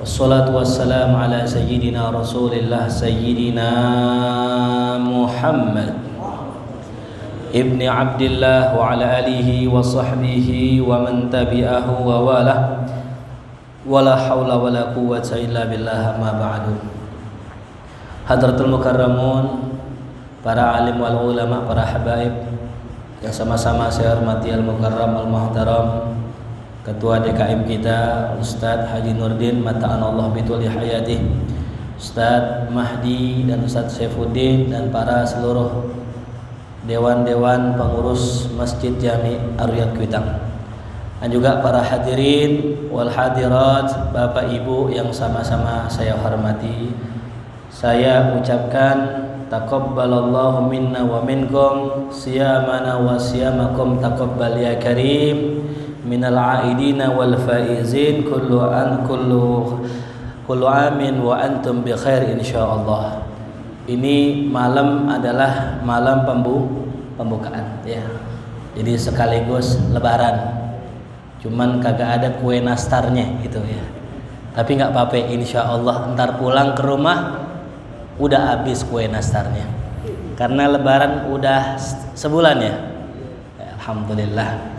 Wassalatu wassalamu ala sayyidina Rasulillah Sayyidina Muhammad Ibni Abdillah wa ala alihi wa sahbihi wa man tabi'ahu wa walah. Wala hawla wala quwwata illa billah, amma ba'du. Hadratul mukarramun, para alim wal ulama, para habaib yang sama-sama saya hormati, al-mukarram al-muhtaram Ketua DKM kita Ustadz Haji Nurdin mata'anallah bituli hayatih, Ustadz Mahdi dan Ustadz Saifuddin, dan para seluruh dewan-dewan pengurus Masjid Jami Ar-Riyad Kuitang, dan juga para hadirin wal hadirat, Bapak Ibu yang sama-sama saya hormati. Saya ucapkan taqabbalallahu minna wa minkum siyamana wa siyamakum taqabbal ya karim minal aidina wal faizin kullu amin wa antum bi khair insyaallah. Ini malam adalah malam pembukaan ya. Jadi sekaligus lebaran. Cuman kagak ada kue nastarnya gitu ya. Tapi enggak apa-apa, insyaallah ntar pulang ke rumah udah habis kue nastarnya. Karena lebaran udah sebulan ya. Alhamdulillah.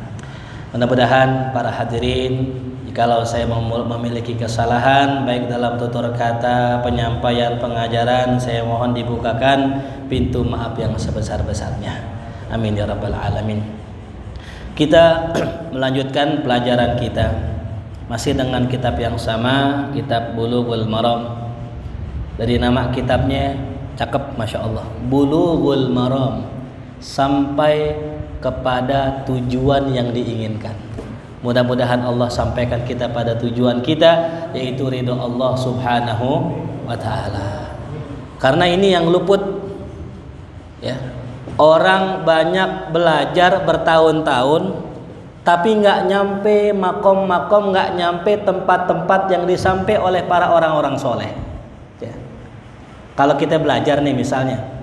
Mudah-mudahan para hadirin, jikalau saya memiliki kesalahan baik dalam tutur kata, penyampaian, pengajaran, saya mohon dibukakan pintu maaf yang sebesar-besarnya. Amin ya rabbal alamin. Kita melanjutkan pelajaran kita masih dengan kitab yang sama, kitab Bulughul Maram. Dari nama kitabnya cakep, masya Allah, Bulughul Maram, sampai kepada tujuan yang diinginkan. Mudah-mudahan Allah sampaikan kita pada tujuan kita, yaitu ridho Allah subhanahu wa ta'ala. Karena ini yang luput ya. Orang banyak belajar bertahun-tahun tapi nggak nyampe makom-makom, nggak nyampe tempat-tempat yang disampai oleh para orang-orang soleh ya. Kalau kita belajar nih misalnya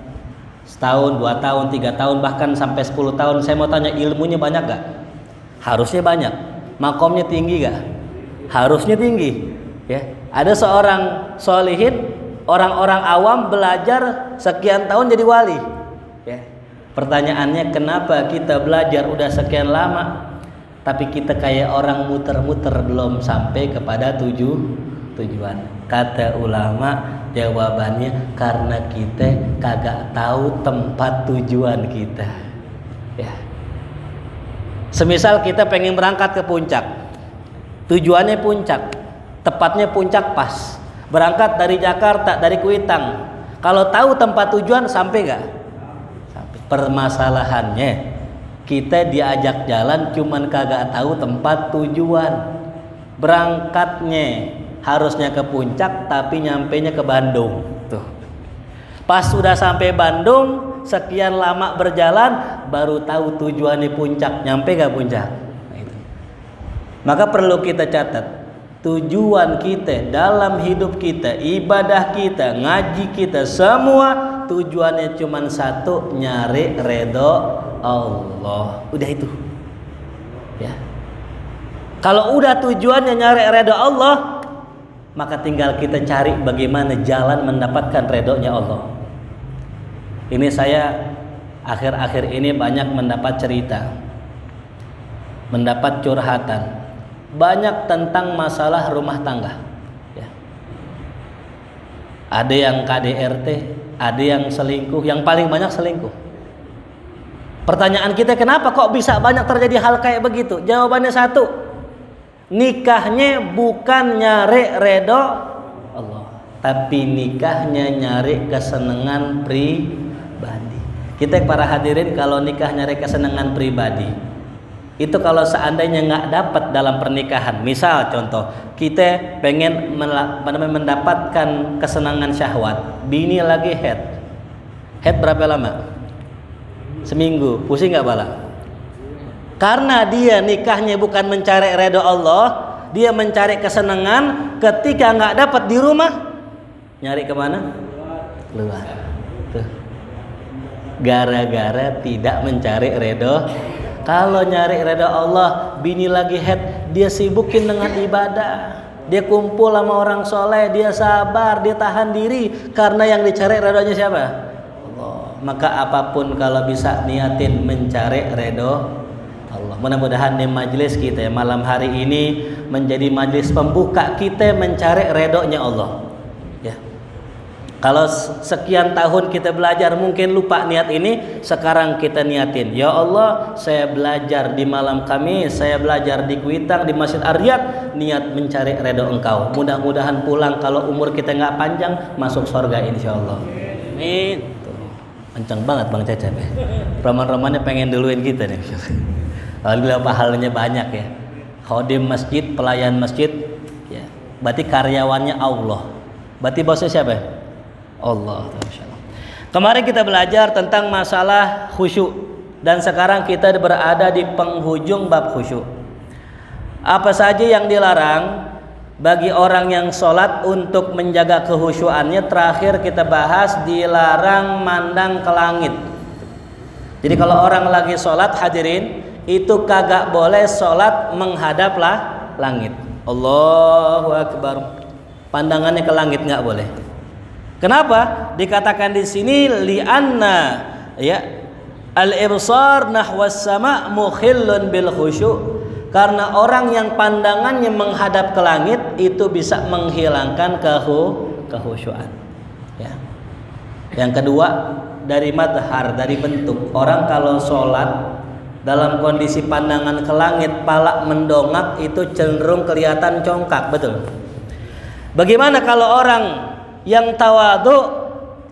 setahun, 2 tahun, 3 tahun, bahkan sampai 10 tahun, saya mau tanya, ilmunya banyak gak? Harusnya banyak. Makomnya tinggi gak? Harusnya tinggi ya. Ada seorang solihin, orang-orang awam belajar sekian tahun jadi wali ya. Pertanyaannya, kenapa kita belajar udah sekian lama tapi kita kayak orang muter-muter belum sampai kepada tujuan? Kata ulama, jawabannya karena kita kagak tahu tempat tujuan kita ya. Semisal kita pengen berangkat ke puncak, tujuannya puncak, tepatnya puncak pas, berangkat dari Jakarta, dari Kuitang. Kalau tahu tempat tujuan sampai nggak? Sampai. Permasalahannya kita diajak jalan cuman kagak tahu tempat tujuan. Berangkatnya harusnya ke puncak tapi nyampainya ke Bandung tuh. Pas sudah sampai Bandung, sekian lama berjalan baru tahu tujuannya puncak. Nyampe gak puncak? Nah, itu. Maka perlu kita catat, tujuan kita dalam hidup kita, ibadah kita, ngaji kita, semua tujuannya cuma satu, nyari ridho Allah. Udah itu ya. Kalau udah tujuannya nyari ridho Allah, maka tinggal kita cari bagaimana jalan mendapatkan ridhonya Allah. Ini saya akhir-akhir ini banyak mendapat cerita, mendapat curhatan, banyak tentang masalah rumah tangga ya. Ada yang KDRT, ada yang selingkuh, yang paling banyak selingkuh. Pertanyaan kita, kenapa kok bisa banyak terjadi hal kayak begitu? Jawabannya satu, nikahnya bukan nyari ridho Allah, tapi nikahnya nyari kesenangan pribadi. Kita para hadirin, kalau nikah nyari kesenangan pribadi, itu kalau seandainya nggak dapat dalam pernikahan, misal contoh kita pengen mendapatkan kesenangan syahwat, bini lagi head berapa lama? Seminggu, pusing nggak bala? Karena dia nikahnya bukan mencari ridho Allah, dia mencari kesenangan. Ketika nggak dapat di rumah, nyari kemana? Keluar. Tuh. Gara-gara tidak mencari ridho. Kalau nyari ridho Allah, bini lagi head, dia sibukin dengan ibadah. Dia kumpul sama orang soleh, dia sabar, dia tahan diri karena yang dicari ridhonya siapa? Allah. Maka apapun kalau bisa niatin mencari ridho Allah. Mudah-mudahan di majelis kita malam hari ini menjadi majelis pembuka kita mencari ridhonya Allah. Ya. Kalau sekian tahun kita belajar mungkin lupa niat ini, sekarang kita niatin. Ya Allah, saya belajar di malam Kamis, saya belajar di Kuitang, di Masjid Ar-Riyad, niat mencari ridho Engkau. Mudah-mudahan pulang kalau umur kita nggak panjang, masuk surga insyaallah. Amin. Kencang banget Bang Cecep. Roman-romannya pengen duluin kita nih. Alhamdulillah pahalanya banyak ya. Khodim masjid, pelayan masjid, ya. Berarti karyawannya Allah. Berarti bosnya siapa? Allah. Kemarin kita belajar tentang masalah khusyuk dan sekarang kita berada di penghujung bab khusyuk. Apa saja yang dilarang bagi orang yang sholat untuk menjaga kehusyuannya? Terakhir kita bahas dilarang mandang ke langit. Jadi kalau orang lagi sholat hadirin, itu kagak boleh sholat menghadaplah langit. Allahu Akbar. Pandangannya ke langit nggak boleh. Kenapa? Dikatakan di sini li'anna ya al-ibsar nahwas sama mukhillun bil khusyuk. Karena orang yang pandangannya menghadap ke langit itu bisa menghilangkan kehusyuan. Ya. Yang kedua dari madhar, dari bentuk. Orang kalau sholat dalam kondisi pandangan ke langit, pala mendongak, itu cenderung kelihatan congkak, betul. Bagaimana kalau orang yang tawadhu,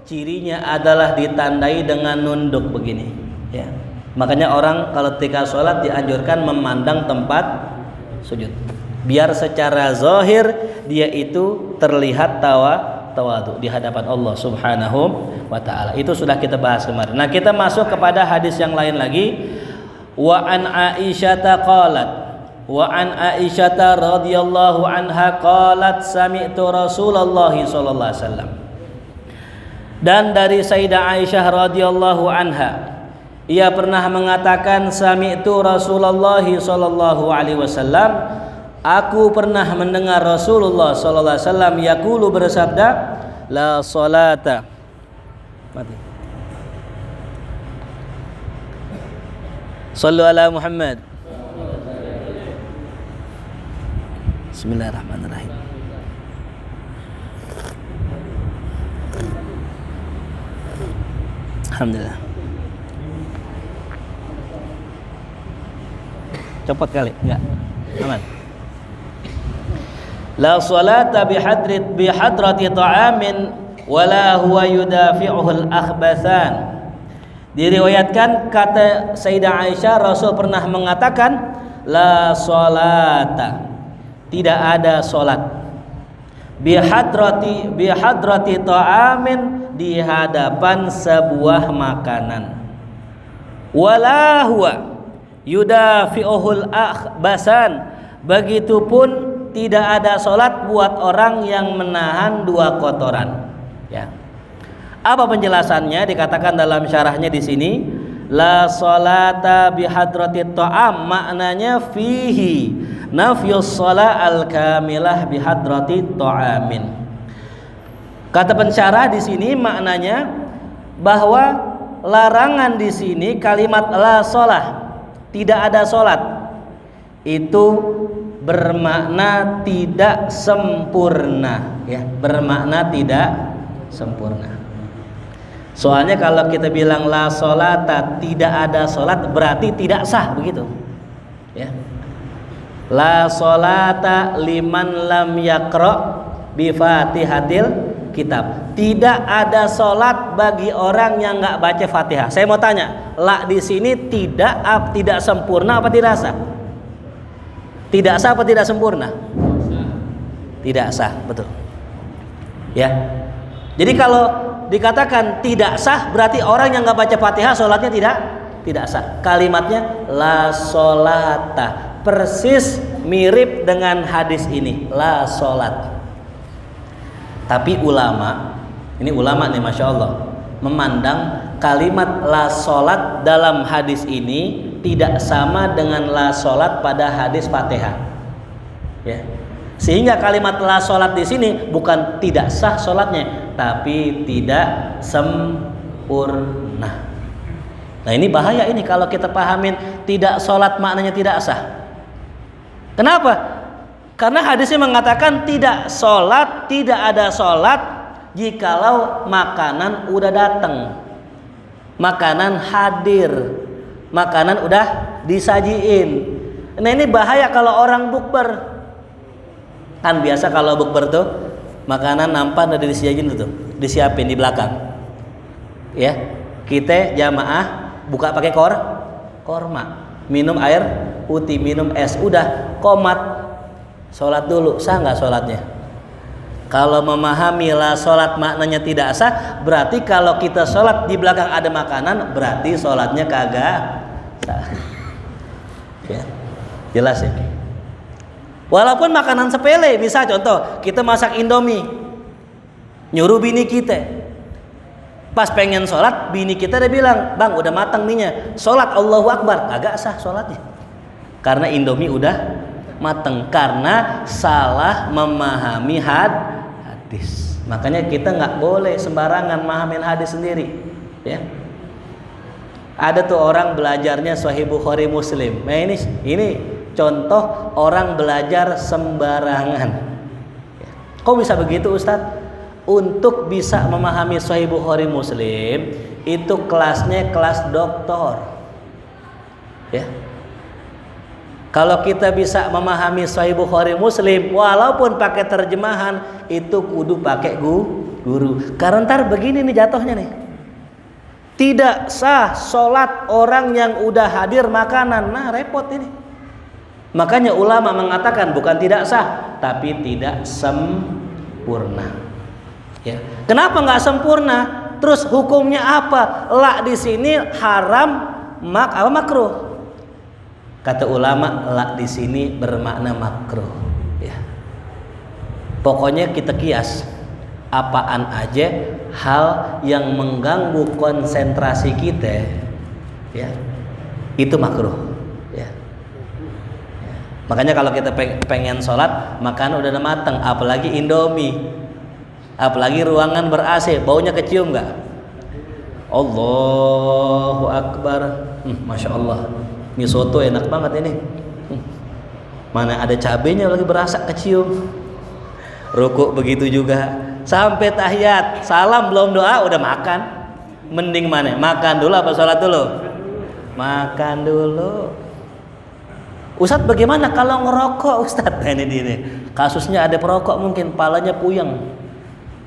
cirinya adalah ditandai dengan nunduk begini, ya. Makanya orang kalau ketika sholat dianjurkan memandang tempat sujud, biar secara zahir dia itu terlihat tawadhu di hadapan Allah Subhanahu wa taala. Itu sudah kita bahas kemarin. Nah, kita masuk kepada hadis yang lain lagi. Wa an Aisyata qalat, wa an Aisyata radhiyallahu anha qalat sami'tu Rasulullah sallallahu alaihi wasallam. Dan dari Sayyidah Aisyah radhiyallahu anha, ia pernah mengatakan sami'tu Rasulullah sallallahu alaihi wasallam, aku pernah mendengar Rasulullah sallallahu alaihi wasallam yaqulu, bersabda, la salata mati. Sallu ala Muhammad. Bismillahirrahmanirrahim. Alhamdulillah. Cepat kali, enggak? Aman. La salata bihadrati ta'amin wala huwa yudafi'uhul akhbathan. Diriwayatkan kata Sayyidah Aisyah, Rasul pernah mengatakan la salata, tidak ada salat, bihadrati ta'amin, di hadapan sebuah makanan, wala huwa yudafi'uhul akhbasan, begitupun tidak ada salat buat orang yang menahan dua kotoran, ya. Apa penjelasannya? Dikatakan dalam syarahnya di sini, la salata bihadratit ta'am, maknanya fihi nafyus shalah al-kamilah bihadratit ta'amin. Kata pensyarah di sini maknanya bahwa larangan di sini kalimat la shalah, tidak ada salat, itu bermakna tidak sempurna, ya, bermakna tidak sempurna. Soalnya kalau kita bilang la sholata, tidak ada sholat, berarti tidak sah, begitu, ya. La sholata liman lam yaqra bi fatihatil kitab, tidak ada sholat bagi orang yang nggak baca Fatihah. Saya mau tanya, la di sini tidak sempurna apa tidak sah? Tidak sah apa tidak sempurna? Tidak sah, betul, ya. Jadi kalau dikatakan tidak sah, berarti orang yang nggak baca Fatihah sholatnya tidak sah. Kalimatnya la sholata, persis mirip dengan hadis ini, la sholat. Tapi ulama, ini ulama nih, masya Allah, memandang kalimat la sholat dalam hadis ini tidak sama dengan la sholat pada hadis Fatihah, ya. Sehingga kalimat la sholat di sini bukan tidak sah sholatnya, tapi tidak sempurna. Nah ini bahaya ini kalau kita pahamin tidak sholat maknanya tidak sah. Kenapa? Karena hadisnya mengatakan tidak sholat, tidak ada sholat jikalau makanan udah datang, makanan hadir, makanan udah disajiin. Nah ini bahaya kalau orang bukber. Kan biasa kalau bukber tuh makanan nampak udah disiapin tuh, disiapin di belakang. Ya, kita jamaah buka pakai korma, minum air putih, minum es, udah komat, sholat dulu. Sah nggak sholatnya? Kalau memahami la sholat maknanya tidak sah, berarti kalau kita sholat di belakang ada makanan, berarti sholatnya kagak sah. Ya, jelas ya. Walaupun makanan sepele, misal contoh kita masak Indomie, nyuruh bini kita. Pas pengen sholat, bini kita udah bilang, bang udah matang minyak, sholat Allahu Akbar, agak sah sholatnya. Karena Indomie udah matang, karena salah memahami hadis. Makanya kita nggak boleh sembarangan memahamin hadis sendiri. Ya. Ada tuh orang belajarnya Sahih Bukhari Muslim. Nah ini contoh orang belajar sembarangan. Kok bisa begitu Ustadz? Untuk bisa memahami Sahih Bukhari Muslim itu kelasnya kelas doktor. Ya. Kalau kita bisa memahami Sahih Bukhari Muslim walaupun pakai terjemahan itu kudu pakai guru. Karena ntar begini nih jatuhnya nih. Tidak sah sholat orang yang udah hadir makanan. Nah repot ini. Makanya ulama mengatakan bukan tidak sah tapi tidak sempurna. Ya. Kenapa nggak sempurna? Terus hukumnya apa? La di sini haram, makruh. Kata ulama, la di sini bermakna makruh. Ya. Pokoknya kita kias apaan aja hal yang mengganggu konsentrasi kita, ya itu makruh. Ya. Ya. Makanya kalau kita pengen sholat, makan udah matang, apalagi Indomie. Apalagi ruangan ber-AC, baunya kecium nggak? Allahu Akbar. Masya Allah, ini soto enak banget ini. Mana ada cabenya lagi berasa kecium. Rukuk begitu juga. Sampai tahiyat, salam belum doa udah makan. Mending mana? Makan dulu apa sholat dulu? Makan dulu. Ustadz bagaimana kalau ngerokok Ustadz? Nah ini dia. Kasusnya ada perokok mungkin palanya puyeng.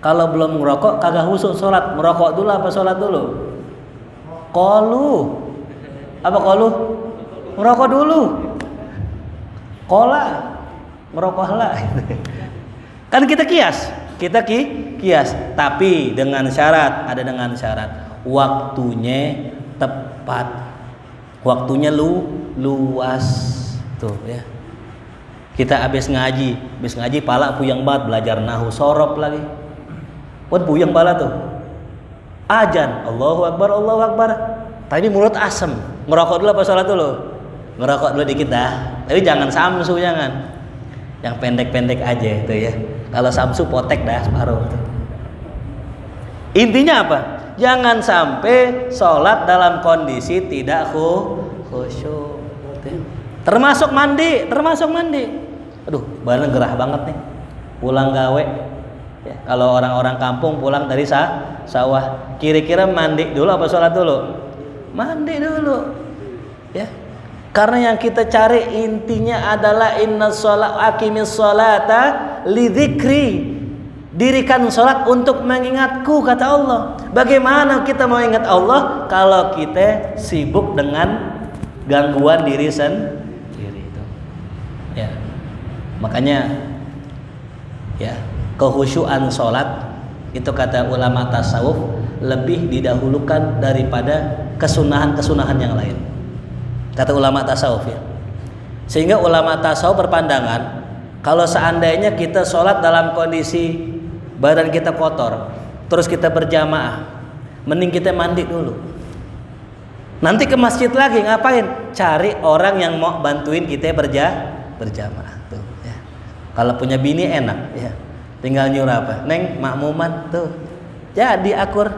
Kalau belum ngerokok kagak husuk sholat, merokok dulu apa sholat dulu? Kolu. Apa kolu? Ngerokok dulu. Kola. Ngerokok lah. Kan kita kias. Kias. Tapi dengan syarat, ada dengan syarat. Waktunya tepat. Waktunya luas. Tuh ya. Kita habis ngaji pala puyeng banget belajar nahu sorop lagi. Puyeng pala tuh. Ajan, Allahu Akbar. Tapi mulut asem. Ngerokok dulu apa sholat dulu? Ngerokok dulu dikit dah. Tapi jangan samsu, jangan. Yang pendek-pendek aja itu ya. Kalau samsu potek dah separuh. Intinya apa? Jangan sampai sholat dalam kondisi tidak khusyuk. Termasuk mandi. Aduh, badan gerah banget nih. Pulang gawe. Ya, kalau orang-orang kampung pulang dari sawah, kira-kira mandi dulu apa sholat dulu? Mandi dulu. Ya. Karena yang kita cari intinya adalah inna sholat aqimis sholata lidzikri. Dirikan sholat untuk mengingatku, kata Allah. Bagaimana kita mau ingat Allah kalau kita sibuk dengan gangguan diri sendiri itu? Ya. Makanya ya kehusyuan sholat itu kata ulama tasawuf lebih didahulukan daripada kesunahan-kesunahan yang lain. Kata ulama tasawuf ya. Sehingga ulama tasawuf berpandangan kalau seandainya kita sholat dalam kondisi badan kita kotor, terus kita berjamaah, mending kita mandi dulu. Nanti ke masjid lagi ngapain? Cari orang yang mau bantuin kita berjamaah tuh ya. Kalau punya bini enak ya. Tinggal nyuruh apa? Neng, makmuman tuh. Jadi akur.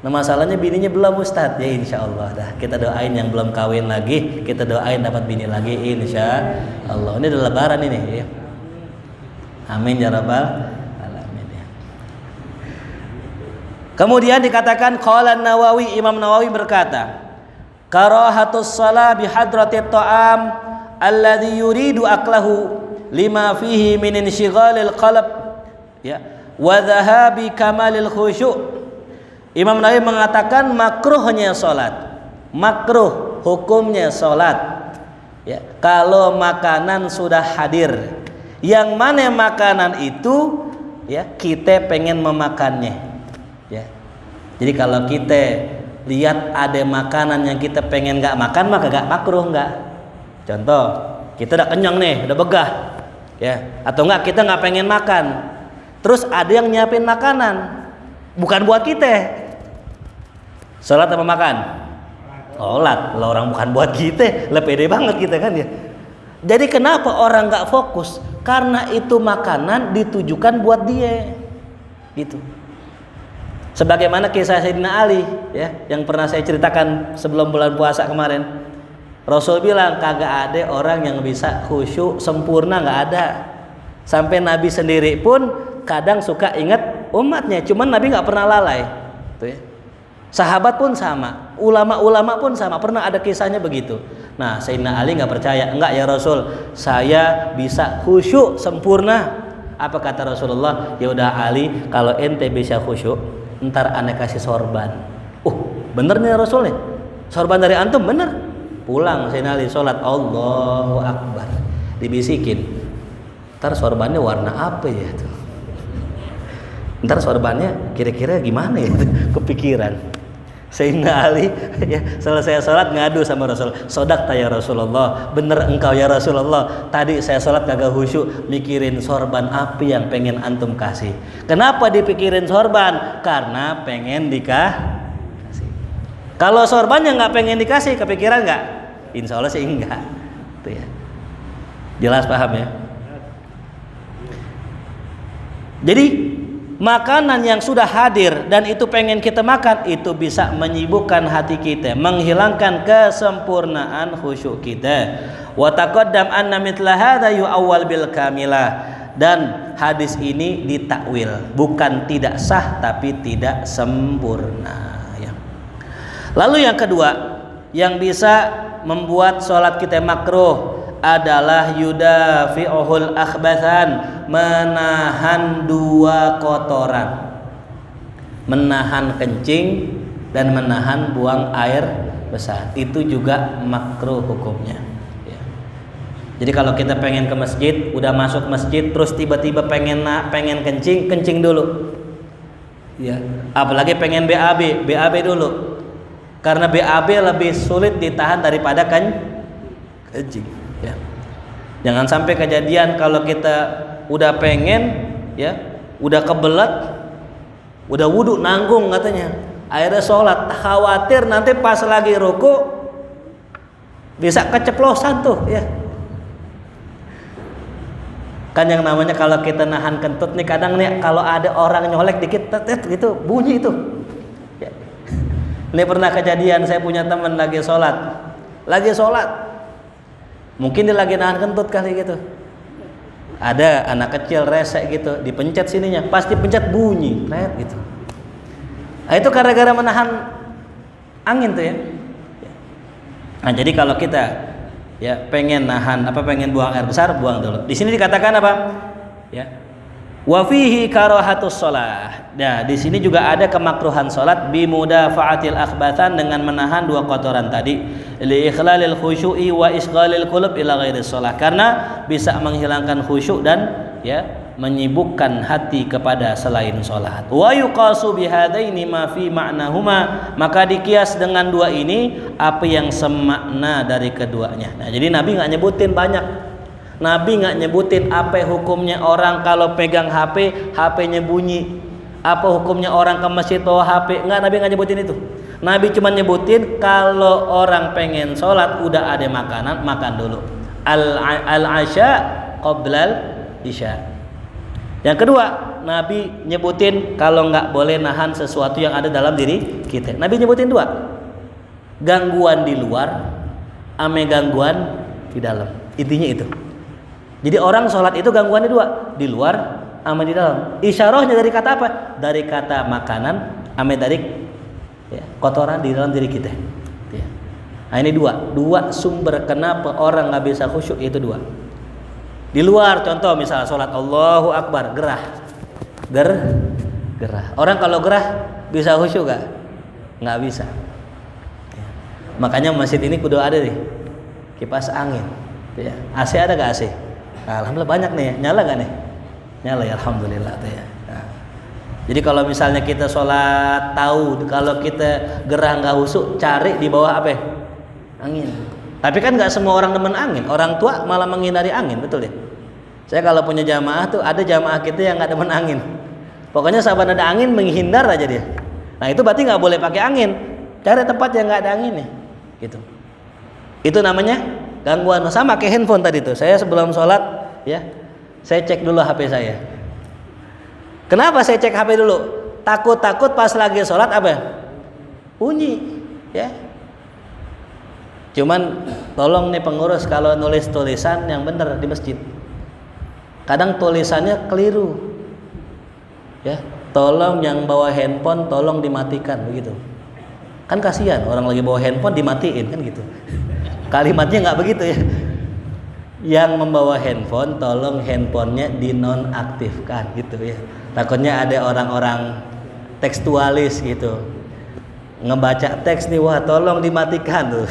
Nah masalahnya bininya belum Ustadz. Ya insya Allah dah. Kita doain yang belum kawin lagi, kita doain dapat bini lagi insya Allah. Ini udah lebaran ini ya. Amin ya rabbal alamin ya. Kemudian dikatakan qala Nawawi, Imam Nawawi berkata, karahatus shalah bi hadratit ta'am alladhi yuridu aklahu lima fihi min inshighalil qalb ya wa dhahabi kamalil khusyu'. Imam Nawawi mengatakan makruhnya salat, makruh hukumnya salat ya kalau makanan sudah hadir. Yang mana makanan itu ya kita pengen memakannya ya. Jadi kalau kita lihat ada makanan yang kita pengen nggak makan maka nggak makruh nggak. Contoh kita udah kenyang nih, udah begah ya, atau enggak kita nggak pengen makan, terus ada yang nyiapin makanan bukan buat kita. Sholat apa makan? Sholat. Lah orang bukan buat kita, lah pede banget kita kan ya. Jadi kenapa orang nggak fokus? Karena itu makanan ditujukan buat dia, gitu. Sebagaimana kisah Sayyidina Ali ya, yang pernah saya ceritakan sebelum bulan puasa kemarin. Rasul bilang kagak ada orang yang bisa khusyuk sempurna, nggak ada. Sampai Nabi sendiri pun kadang suka ingat umatnya, cuman Nabi nggak pernah lalai. Tuh ya. Sahabat pun sama, ulama-ulama pun sama, pernah ada kisahnya begitu. Nah, Sayyidina Ali nggak percaya, enggak ya Rasul, saya bisa khusyuk sempurna. Apa kata Rasulullah? Ya udah Ali, kalau ente bisa khusyuk, ntar ane kasih sorban. Bener nih Rasul nih, sorban dari antum bener. Pulang Sayyidina Ali sholat, Allahu Akbar, dibisikin. Ntar sorbannya warna apa ya tuh? Ntar sorbannya kira-kira gimana ya? Kepikiran. Sayyidina Ali ya, selesai sholat ngadu sama Rasul, sodakta ya Rasulullah, bener engkau ya Rasulullah, tadi saya sholat kagak khusyuk mikirin sorban api yang pengen antum kasih. Kenapa dipikirin sorban? Karena pengen dikasih. Kalau sorbannya nggak pengen dikasih, kepikiran nggak? Insya Allah sih enggak. Tuh ya. Jelas paham ya? Jadi makanan yang sudah hadir dan itu pengen kita makan, itu bisa menyibukkan hati kita, menghilangkan kesempurnaan khusyuk kita. Wa taqaddam anna mithla hadza yu'awwal bil kamilah, dan hadis ini ditakwil, bukan tidak sah tapi tidak sempurna ya. Lalu yang kedua yang bisa membuat sholat kita makruh adalah yudafi'uhul akhbathan, menahan dua kotoran, menahan kencing dan menahan buang air besar. Itu juga makruh hukumnya ya. Jadi kalau kita pengen ke masjid, udah masuk masjid terus tiba-tiba pengen kencing dulu ya. Apalagi pengen BAB dulu, karena BAB lebih sulit ditahan daripada kencing ya. Jangan sampai kejadian kalau kita udah pengen ya, udah kebelet, udah wudhu nanggung katanya, akhirnya sholat, khawatir nanti pas lagi ruku bisa keceplosan tuh ya. Kan yang namanya kalau kita nahan kentut nih, kadang nih kalau ada orang nyolek dikit gitu bunyi itu ya. Ini pernah kejadian, saya punya teman lagi sholat, mungkin dia lagi nahan kentut kali gitu. Ada anak kecil resek gitu, dipencet sininya, pasti pencet bunyi, gitu. Nah, itu gara-gara menahan angin tuh ya. Nah, jadi kalau kita ya pengen buang air besar, buang dulu. Di sini dikatakan apa? Ya. Wa fihi karahatus shalah. Nah, di sini juga ada kemakruhan salat bi mudafa'atil akhbathan, dengan menahan dua kotoran tadi, li ikhlalil khusyu'i wa isghalil qulub ila ghairi shalah, karena bisa menghilangkan khusyuk dan ya menyibukkan hati kepada selain salat. Wa yuqasu bihadaini ma fi ma'nahuma, maka dikias dengan dua ini apa yang semakna dari keduanya. Nah, jadi Nabi enggak nyebutin banyak. Nabi nggak nyebutin apa hukumnya orang kalau pegang HP-nya bunyi, apa hukumnya orang ke masjid bawa HP, Nabi nggak nyebutin itu. Nabi cuma nyebutin kalau orang pengen sholat udah ada makanan, makan dulu. Al-asya qoblal Isya. Yang kedua, Nabi nyebutin kalau nggak boleh nahan sesuatu yang ada dalam diri kita. Nabi nyebutin dua, gangguan di luar, ame gangguan di dalam. Intinya itu. Jadi orang sholat itu gangguannya dua, di luar, ame di dalam. Isyarahnya dari kata apa? Dari kata makanan, ame dari kotoran di dalam diri kita. Nah ini dua sumber kenapa orang nggak bisa khusyuk, itu dua. Di luar contoh misalnya sholat Allahu Akbar, gerah. Orang kalau gerah bisa khusyuk gak? Nggak bisa. Makanya masjid ini kudu ada nih kipas angin. AC ada gak AC? Nah, alhamdulillah banyak nih. Nyala gak nih? Nyala ya, alhamdulillah tuh ya. Nah, jadi kalau misalnya kita sholat tahu kalau kita gerah nggak khusyuk, cari di bawah apa? Angin. Tapi kan nggak semua orang demen angin. Orang tua malah menghindari angin, betul ya? Saya kalau punya jamaah tuh ada jamaah kita yang nggak demen angin. Pokoknya sahabat ada angin menghindar aja dia. Nah itu berarti nggak boleh pakai angin. Cari tempat yang nggak ada angin nih. Gitu. Itu namanya gangguan. Sama kayak handphone tadi tuh. Saya sebelum sholat ya, saya cek dulu HP saya. Kenapa saya cek HP dulu? Takut pas lagi sholat apa? Bunyi. Ya. Cuman tolong nih pengurus kalau nulis tulisan yang benar di masjid. Kadang tulisannya keliru. Ya, tolong yang bawa handphone tolong dimatikan begitu. Kan kasihan orang lagi bawa handphone dimatiin kan gitu. Kalimatnya nggak begitu ya. Yang membawa handphone tolong handphonenya dinonaktifkan gitu ya. Takutnya ada orang-orang tekstualis gitu. Ngebaca teks nih, wah tolong dimatikan tuh.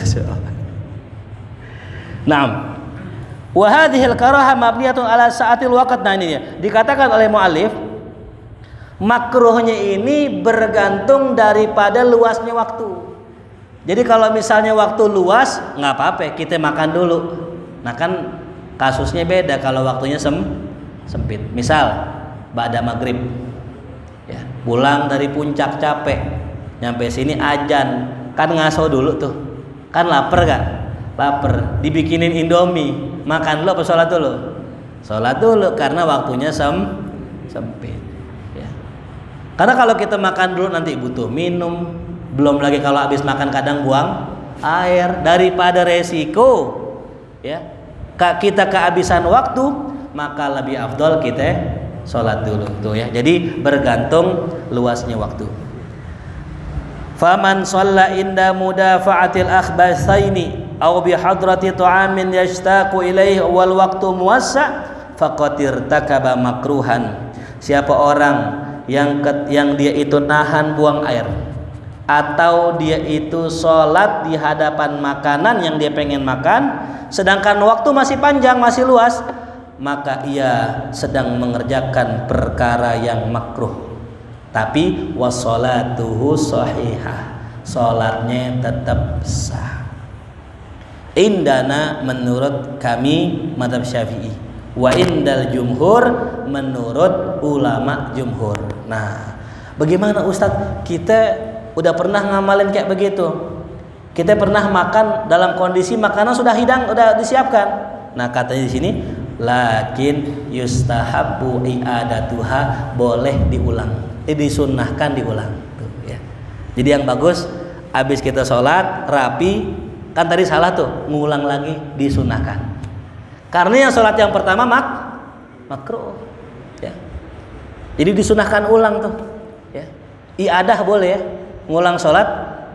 Naam. Wa hadhil karahah mabniyatun ala sa'atil waqt. Nah ini ya, dikatakan oleh muallif makruhnya ini bergantung daripada luasnya waktu. Jadi kalau misalnya waktu luas nggak apa-apa, kita makan dulu. Nah kan kasusnya beda kalau waktunya sempit. Misal ba'da maghrib ya, pulang dari puncak capek, nyampe sini ajan, kan ngaso dulu tuh, kan lapar gak? Lapar, dibikinin indomie, makan dulu apa sholat dulu? Sholat dulu karena waktunya sempit ya. Karena kalau kita makan dulu nanti butuh minum, belum lagi kalau habis makan kadang buang air, daripada resiko ya kita kehabisan waktu, maka lebih afdol kita sholat dulu tuh ya. Jadi bergantung luasnya waktu. Faman shalla inda mudafa'atil akhbathaini aw bi hadrati ta'amin yashtaqu ilaihi wal waqtu muwassa' faqad irtakaba makruhan. Siapa orang yang dia itu nahan buang air atau dia itu sholat di hadapan makanan yang dia pengen makan sedangkan waktu masih panjang, masih luas, maka ia sedang mengerjakan perkara yang makruh. Tapi wassalatuhu sahihah, salatnya tetap sah. Indana menurut kami mazhab Syafi'i, wa indal jumhur menurut ulama jumhur. Nah, bagaimana Ustadz? Kita udah pernah ngamalin kayak begitu. Kita pernah makan dalam kondisi makanan sudah hidang, udah disiapkan. Nah, katanya di sini lakin yustahabbu i'adatuha, boleh diulang. Disunnahkan diulang tuh, ya. Jadi yang bagus habis kita sholat rapi, kan tadi salah tuh, ngulang lagi, disunnahkan. Karena yang sholat yang pertama makruh ya. Jadi disunnahkan ulang tuh ya. I'adah boleh ya, ngulang sholat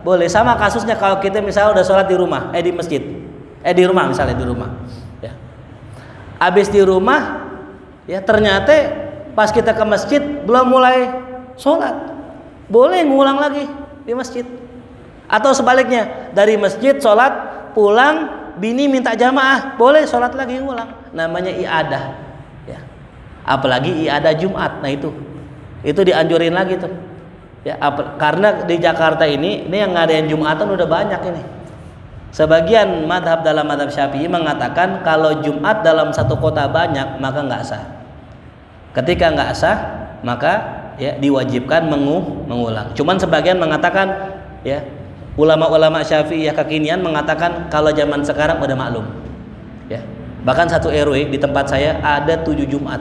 boleh. Sama kasusnya kalau kita misalnya udah sholat di rumah, di masjid, di rumah misalnya di rumah ya. Habis di rumah ya, ternyata pas kita ke masjid belum mulai sholat, boleh ngulang lagi di masjid. Atau sebaliknya, dari masjid sholat pulang, bini minta jamaah, boleh sholat lagi ngulang. Namanya i'adah ya. Apalagi i'adah Jumat, nah itu dianjurin lagi tuh ya. Karena di Jakarta ini yang ngadain Jumatan udah banyak ini. Sebagian madhab dalam madhab Syafi'i mengatakan kalau Jumat dalam satu kota banyak maka nggak sah. Ketika nggak sah maka ya diwajibkan mengulang. Cuman sebagian mengatakan ya, ulama-ulama Syafi'iyah kekinian mengatakan kalau zaman sekarang udah maklum ya, Bahkan satu RW di tempat saya ada 7 Jumat.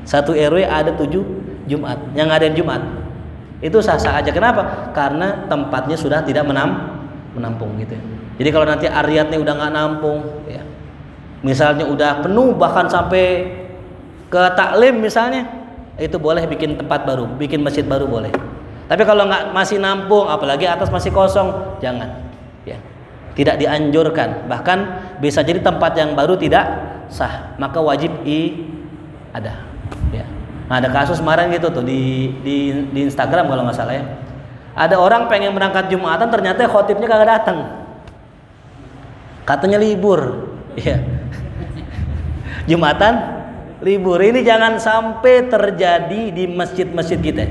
Satu RW ada 7 Jumat yang ngadain Jumat. Itu sah-sah aja. Kenapa? Karena tempatnya sudah tidak menampung gitu. Jadi kalau nanti ariatnya udah nggak nampung, ya, misalnya udah penuh bahkan sampai ke taklim misalnya, itu boleh bikin tempat baru, bikin masjid baru boleh. Tapi kalau nggak masih nampung, apalagi atas masih kosong, jangan. Ya, tidak dianjurkan. Bahkan bisa jadi tempat yang baru tidak sah, maka wajib ada. Ya. Nah, ada kasus kemarin gitu tuh di Instagram kalau nggak salah ya. Ada orang pengen berangkat Jumatan, ternyata khotibnya kagak datang. Katanya libur. Ya. Jumatan libur. Ini jangan sampai terjadi di masjid-masjid kita.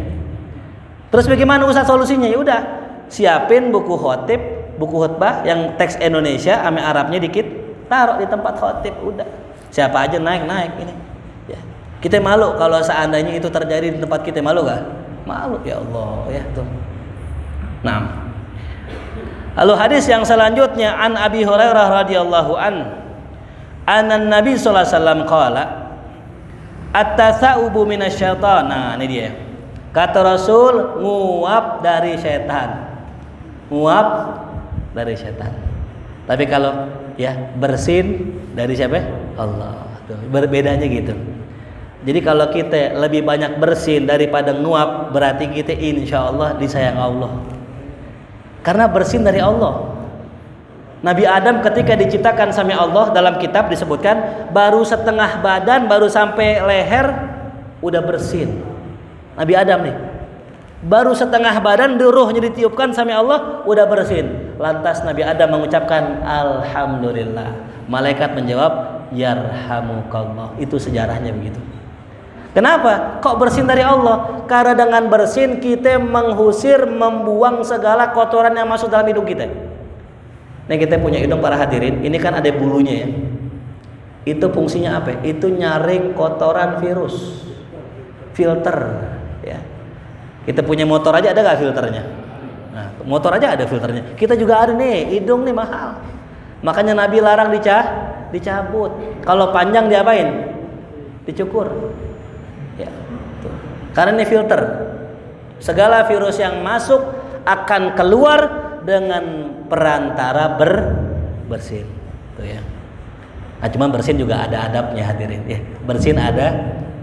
Terus bagaimana Ustaz solusinya? Ya udah, siapin buku khotib, buku khutbah yang teks Indonesia ame Arabnya dikit, taruh di tempat khotib, udah. Siapa aja naik ini. Ya. Kita malu kalau seandainya itu terjadi di tempat kita, malu gak? Malu, ya Allah, ya tuh. Nah. Lalu hadis yang selanjutnya an Abi Hurairah radhiyallahu anan Nabi sallallahu alaihi wasallam qala at-tasa'ubu minasyaitan. Nah, ini dia. Kata Rasul, nguap dari setan. Nguap dari setan. Tapi kalau ya bersin dari siapa? Allah. Tuh, berbedanya gitu. Jadi kalau kita lebih banyak bersin daripada nguap, berarti kita insya Allah disayang Allah. Karena bersin dari Allah. Nabi Adam ketika diciptakan sama Allah dalam kitab disebutkan baru setengah badan, baru sampai leher udah bersin. Nabi Adam nih baru setengah badan, ruhnya ditiupkan sama Allah udah bersin. Lantas Nabi Adam mengucapkan alhamdulillah. Malaikat menjawab yarhamukallah. Itu sejarahnya begitu. Kenapa? Kok bersin dari Allah? Karena dengan bersin kita mengusir, membuang segala kotoran yang masuk dalam hidung kita. Nah, kita punya hidung para hadirin, ini kan ada bulunya ya. Itu fungsinya apa? Itu nyaring kotoran virus. Filter ya. Kita punya motor aja ada gak filternya? Nah, motor aja ada filternya. Kita juga ada nih, hidung nih mahal. Makanya Nabi larang dicabut. Kalau panjang diapain? Dicukur. Ya, tuh. Karena ini filter. Segala virus yang masuk akan keluar dengan perantara bersin. Tuh ya. Nah, cuma bersin juga ada adabnya hadirin ya. Bersin ada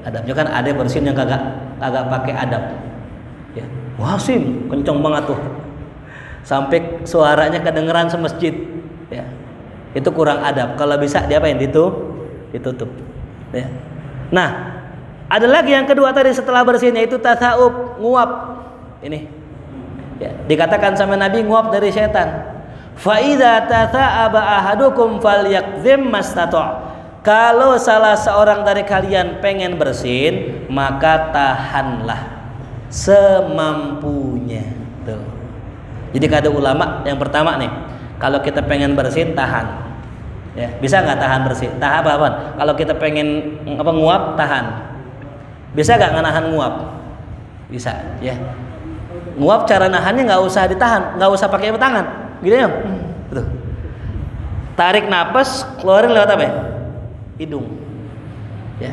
adabnya, kan ada bersin yang kagak pakai adab. Ya. Wah, sim, kenceng banget tuh. Sampai suaranya kedengeran semasjid. Ya. Itu kurang adab. Kalau bisa diapain? Ditutup. Ya. Nah, ada lagi yang kedua tadi setelah bersin, yaitu tasawuf, nguap. Ini ya, dikatakan sama Nabi nguap dari setan. Fa idza tasa'aba ahadukum falyakzim mastata'. Kalau salah seorang dari kalian pengen bersin, maka tahanlah semampunya. Tuh. Jadi kata ulama yang pertama nih, kalau kita pengen bersin tahan. Ya, bisa nggak tahan bersin? Tahan apa? Kalau kita pengen nguap tahan. Bisa gak nahan nguap? Bisa ya. Nguap cara nahannya nggak usah ditahan, nggak usah pakai tangan, gitu ya. Tuh. Tarik napas, keluarin lewat apa ya? Hidung. Ya.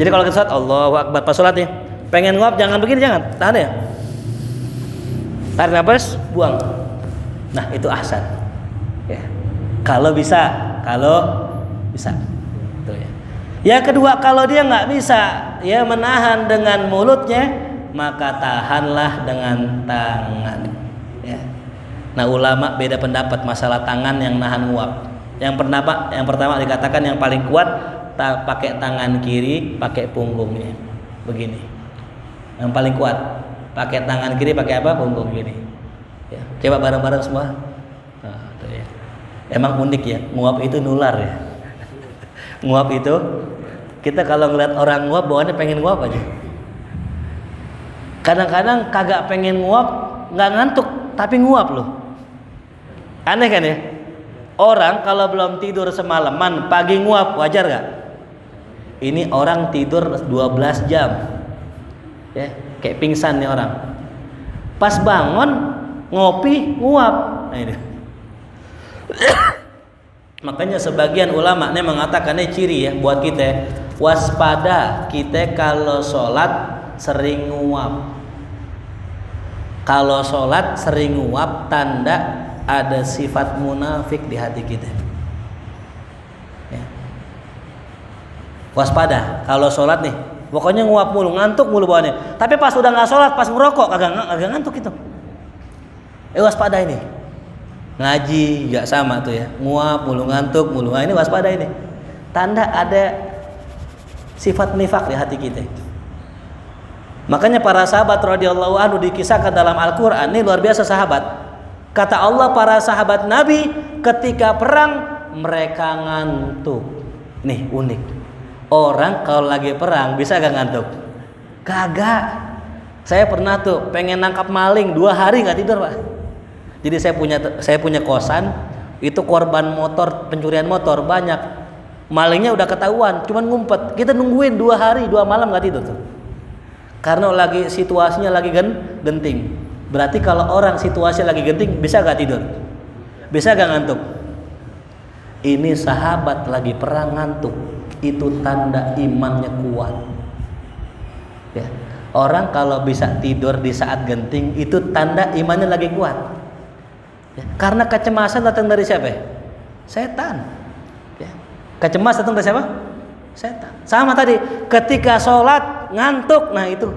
Jadi kalau kita sholat, Allahu Akbar pas sholat ya, pengen nguap jangan begini, jangan, tahan ya. Tarik napas, buang. Nah itu ahsan. Ya. Kalau bisa. Tuh ya. Yang kedua, kalau dia nggak bisa ya menahan dengan mulutnya, maka tahanlah dengan tangan. Ya. Nah, ulama beda pendapat masalah tangan yang nahan nguap. Yang pertama dikatakan yang paling kuat pakai tangan kiri, pakai punggungnya, begini. Yang paling kuat pakai tangan kiri, pakai apa? Punggung gini. Ya. Coba bareng-bareng semua. Nah, tuh ya. Emang unik ya, nguap itu nular ya. Nguap itu kita kalau ngeliat orang nguap bawaannya pengen nguap aja. Kadang-kadang kagak pengen nguap, nggak ngantuk tapi nguap loh. Aneh kan ya? Orang kalau belum tidur semalaman pagi nguap, wajar gak? Ini orang tidur 12 jam ya, kayak pingsan nih orang. Pas bangun ngopi nguap. Nah, ini. Makanya sebagian ulama nih mengatakan ini ciri ya buat kita, waspada kita kalau sholat sering nguap. Kalau sholat sering nguap tanda ada sifat munafik di hati kita. Ya. Waspada kalau sholat nih, pokoknya nguap mulu, ngantuk mulu bawaannya. Tapi pas udah nggak sholat, pas ngerokok agak ngantuk itu. Waspada ini. Ngaji nggak sama tuh ya, nguap mulu, ngantuk mulu. Nah, ini waspada ini. Tanda ada sifat nifak di hati kita. Makanya para sahabat radhiyallahu anhu dikisahkan dalam Al-Qur'an, ini luar biasa sahabat. Kata Allah, para sahabat Nabi ketika perang mereka ngantuk. Nih unik. Orang kalau lagi perang bisa gak ngantuk? Kagak. Saya pernah tuh pengen nangkap maling 2 hari nggak tidur, Pak. Jadi saya punya kosan, itu korban motor, pencurian motor banyak. Malingnya udah ketahuan, cuman ngumpet. Kita nungguin 2 hari 2 malam nggak tidur tuh. Karena lagi situasinya lagi genting. Berarti kalau orang situasi lagi genting bisa gak tidur? Bisa gak ngantuk? Ini sahabat lagi perang ngantuk. Itu tanda imannya kuat. Ya. Orang kalau bisa tidur di saat genting itu tanda imannya lagi kuat. Ya. Karena kecemasan datang dari siapa? Setan. Ya. Kecemasan datang dari siapa? Setan. Sama tadi, ketika sholat ngantuk, nah itu.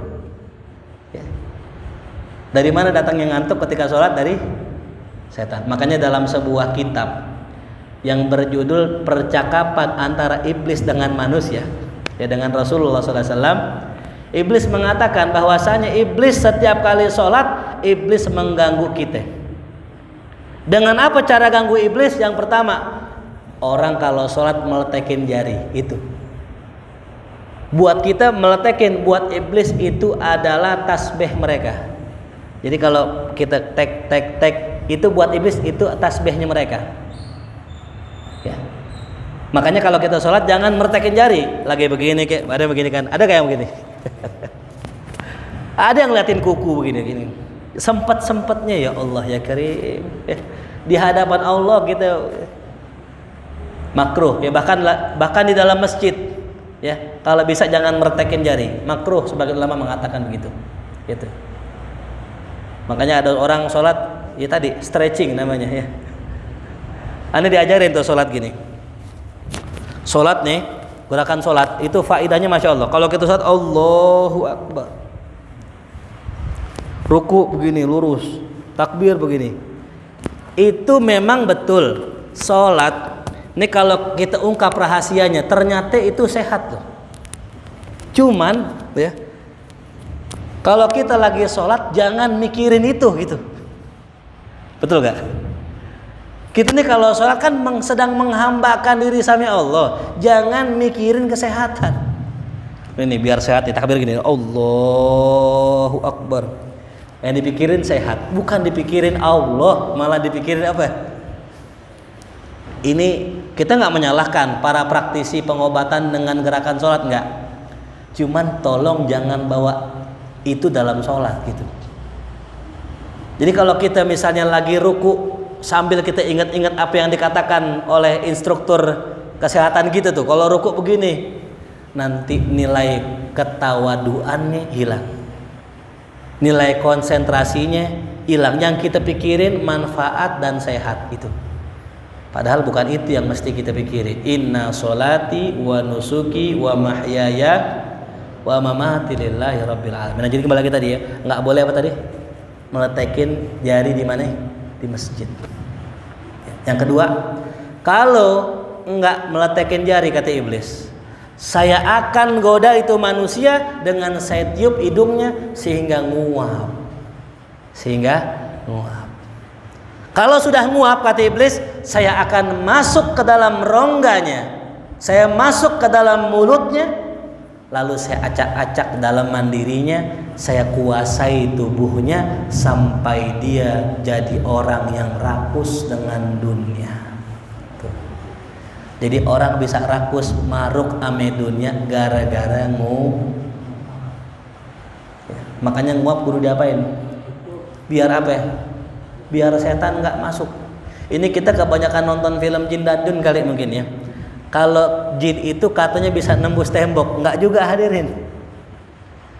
Ya. Dari mana datangnya ngantuk ketika sholat? Dari setan. Makanya dalam sebuah kitab yang berjudul Percakapan Antara Iblis dengan Manusia, ya dengan Rasulullah SAW, Iblis mengatakan bahwasanya iblis setiap kali sholat, iblis mengganggu kita. Dengan apa cara ganggu iblis? Yang pertama, orang kalau sholat meletekin jari, itu. Buat kita meletekin, buat iblis itu adalah tasbih mereka. Jadi kalau kita tek, itu buat iblis itu tasbihnya mereka. Ya. Makanya kalau kita sholat jangan meletekin jari, lagi begini kayak, ada begini kan, ada kayak begini. Ada yang liatin kuku begini. Sempet-sempetnya ya Allah ya Karim. Di hadapan Allah kita makruh ya, bahkan di dalam masjid ya, kalau bisa jangan mertekin jari, makruh sebagian ulama mengatakan begitu. Gitu. Makanya ada orang sholat ya tadi stretching namanya ya. Anda diajarin tuh sholat gini. Sholat nih, gerakan sholat itu faidahnya masya Allah. Kalau kita sholat Allahu Akbar, ruku begini lurus, takbir begini, itu memang betul sholat. Ini kalau kita ungkap rahasianya, ternyata itu sehat loh. Cuman ya, kalau kita lagi sholat jangan mikirin itu gitu. Betul gak? Kita nih kalau sholat kan sedang menghambakan diri sama Allah. Jangan mikirin kesehatan. Ini biar sehat, takbir gini, Allahu Akbar. Yang dipikirin sehat, bukan dipikirin Allah, malah dipikirin apa? Ini kita nggak menyalahkan para praktisi pengobatan dengan gerakan sholat, nggak. Cuman tolong jangan bawa itu dalam sholat gitu. Jadi kalau kita misalnya lagi ruku, sambil kita ingat-ingat apa yang dikatakan oleh instruktur kesehatan kita tuh, kalau ruku begini, nanti nilai ketawaduannya hilang, nilai konsentrasinya hilang. Yang kita pikirin manfaat dan sehat itu. Padahal bukan itu yang mesti kita pikirin. Inna sholati wa nusuki wa mahyaya wa mamati lillahi rabbil alamin. Nah, jadi kembali lagi tadi ya, nggak boleh apa tadi? Meletekin jari di mana? Di masjid. Yang kedua, kalau nggak meletekin jari kata iblis, saya akan goda itu manusia dengan saya tiup hidungnya sehingga nguap. Kalau sudah nguap kata iblis, saya akan masuk ke dalam rongganya, saya masuk ke dalam mulutnya, lalu saya acak-acak dalam mandirinya, saya kuasai tubuhnya sampai dia jadi orang yang rakus dengan dunia. Tuh. Jadi orang bisa rakus maruk ame dunia gara-gara nguap. Ya, makanya nguap kudu diapain? Biar apa ya? Biar setan nggak masuk. Ini kita kebanyakan nonton film jin dan jun kali mungkin ya. Kalau jin itu katanya bisa nembus tembok, enggak juga hadirin.